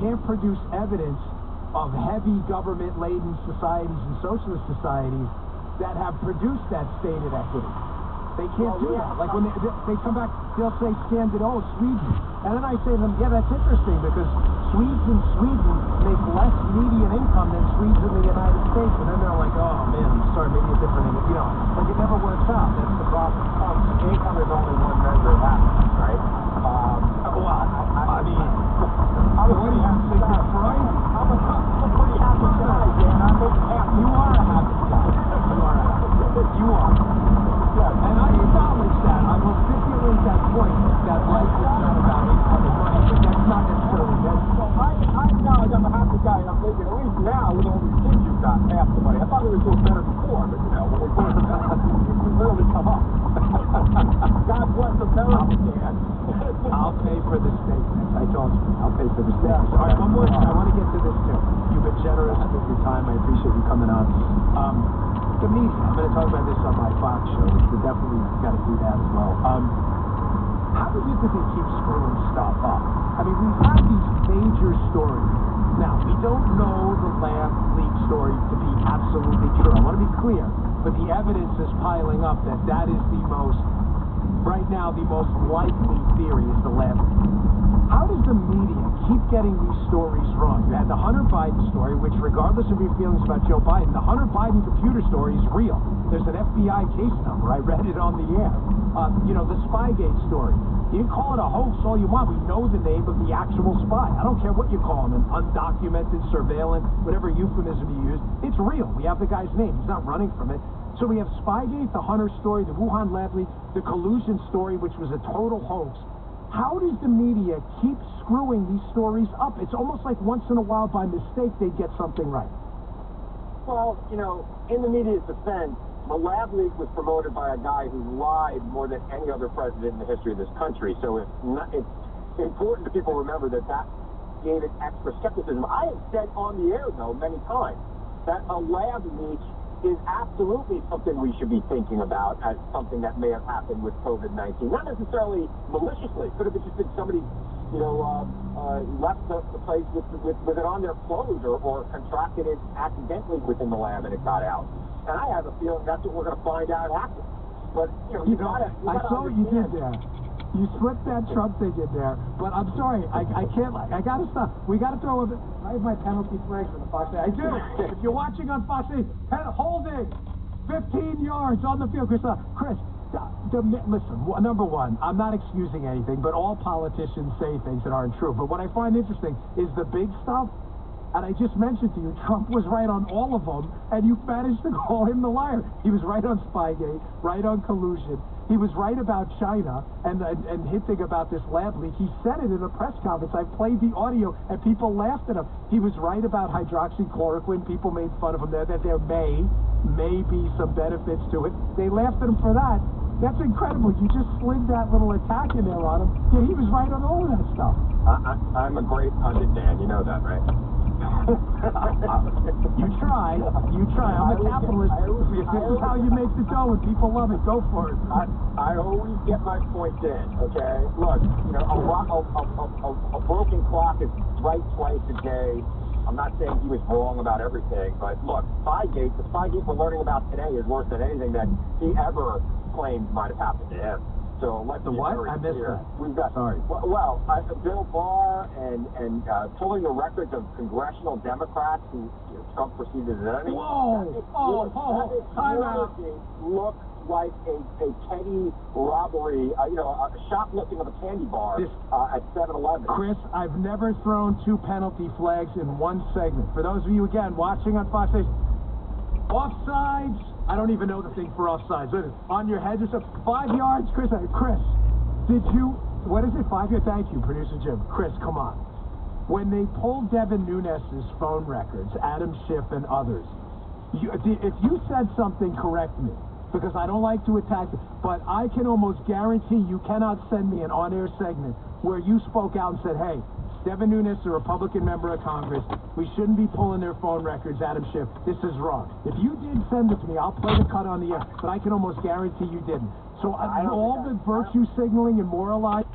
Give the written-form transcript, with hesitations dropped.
can't produce evidence of heavy government-laden societies and socialist societies that have produced that stated equity. They can't do that. Like when they come back, they'll say Scandinavia, Sweden. And then I say to them, yeah, that's interesting because Swedes in Sweden make less median income than Swedes in the United States. And then they're like, oh man, sorry, maybe a different, like it never works out. That's the problem. Income is only one measure of happiness, right? I mean, what do you think is right? I'm a pretty happy guy, Dan. I'm making half. You are a happy guy. You are. And I acknowledge that. I will stipulate that point, that life is not about income and money, but that's not necessarily necessary. Well, I acknowledge I'm a happy guy, and I'm thinking, at least now, with all these kids you've got, half the money. I thought we were doing better before, but, when we first met, we really come up. God bless America, Dan. I'll pay for the steak next. I told you. I'll pay for the steak. All right, one more thing. I want to get to this, too. You've been generous with your time. I appreciate you coming on. The media, I'm going to talk about this on my Fox show, so definitely got to do that as well. How do you think they keep screwing stuff up? I mean, we've had these major stories. Now, we don't know the lab leak story to be absolutely true. I want to be clear, but the evidence is piling up that that is the most, right now, the most likely theory is the lab leak. How does the media keep getting these stories wrong? You had the Hunter Biden story, which regardless of your feelings about Joe Biden, the Hunter Biden computer story is real. There's an FBI case number. I read it on the air. The Spygate story. You can call it a hoax all you want. We know the name of the actual spy. I don't care what you call him, an undocumented, surveillance, whatever euphemism you use. It's real. We have the guy's name. He's not running from it. So we have Spygate, the Hunter story, the Wuhan lab leak, the collusion story, which was a total hoax. How does the media keep screwing these stories up? It's almost like once in a while, by mistake, they get something right. Well, in the media's defense, the lab leak was promoted by a guy who lied more than any other president in the history of this country. So it's important that people remember that gave it extra skepticism. I have said on the air, though, many times, that a lab leak is absolutely something we should be thinking about as something that may have happened with COVID-19. Not necessarily maliciously. Could have just been somebody, left the place with it on their clothes or contracted it accidentally within the lab and it got out. And I have a feeling that's what we're going to find out happened. But, you gotta I saw what you did there. You slipped that Trump thing in there, but I'm sorry, I can't, I gotta stop. We gotta throw a, I have my penalty flag for the Fox. I do. If you're watching on Fox, holding 15 yards on the field. Chris, listen, number one, I'm not excusing anything, but all politicians say things that aren't true. But what I find interesting is the big stuff, and I just mentioned to you, Trump was right on all of them, and you managed to call him the liar. He was right on Spygate, right on collusion. He was right about China and hinting about this lab leak. He said it in a press conference. I played the audio, and people laughed at him. He was right about hydroxychloroquine. People made fun of him there, that there may be some benefits to it. They laughed at him for that. That's incredible. You just slid that little attack in there on him. Yeah, he was right on all of that stuff. I'm a great pundit, Dan. You know that, right? You try. I'm a capitalist. This is how you make the dough, and people love it. Go for it. I always get my point in, okay? Look, a broken clock is right twice a day. I'm not saying he was wrong about everything, but look, the Spygate we're learning about today is worse than anything that he ever claimed might have happened to him. So let's the what? I missed that. We've got, sorry. Well, Bill Barr and pulling the records of congressional Democrats who Trump perceived as enemies. Time out. Look like a petty robbery, a shoplifting of a candy bar at 7-Eleven. Chris, I've never thrown two penalty flags in one segment. For those of you, again, watching on Fox, offsides. I don't even know the thing for offsides. On your head, just 5 yards, Chris. Did you? What is it? 5 yards? Thank you, producer Jim. Chris, come on. When they pulled Devin Nunes's phone records, Adam Schiff and others, if you said something, correct me, because I don't like to attack it. But I can almost guarantee you cannot send me an on-air segment where you spoke out and said, "Hey, Devin Nunes, a Republican member of Congress, we shouldn't be pulling their phone records, Adam Schiff. This is wrong." If you did send it to me, I'll play the cut on the air, but I can almost guarantee you didn't. So all the virtue signaling and moralizing